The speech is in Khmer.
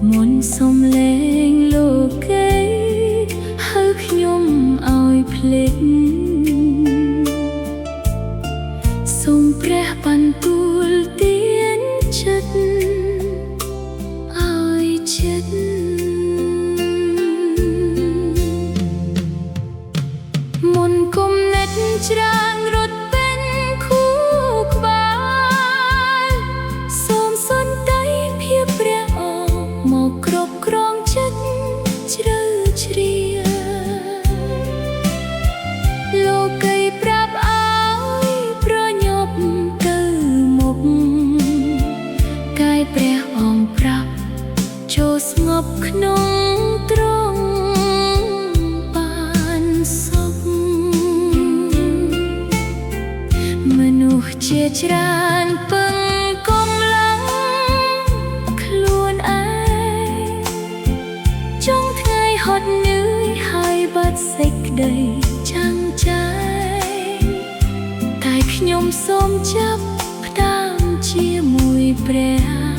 មុនសុំលេងលោកេហៅខ្ញុំឲ្យភ្លេចសូមព្រះបន្ទូលទានចិត្តឲ្យចិត្តមុនគុំនិតច្រាងរត់เป็นคู่ក្បាលសូមសន្តិភាពព្រះអង្គមកគ្រប់គ្រងចិត្តជ្រៅជ្រាលលោកីប្រាប់ឲ្យប្រញាប់ទៅមុខកាយព្រះអង្គប្រាប់ចូលស្ងប់ក្នុងទ្រង់បានសុខមនុស្សជាច្រើនពឹងកំឡុងខ្លួនឯងចុងថ្ងៃហត់នឿយហើយបាត់សេចក្តីចាំងใจតែខ្ញុំសូមចាប់ផ្ដើមជាមួយព្រះ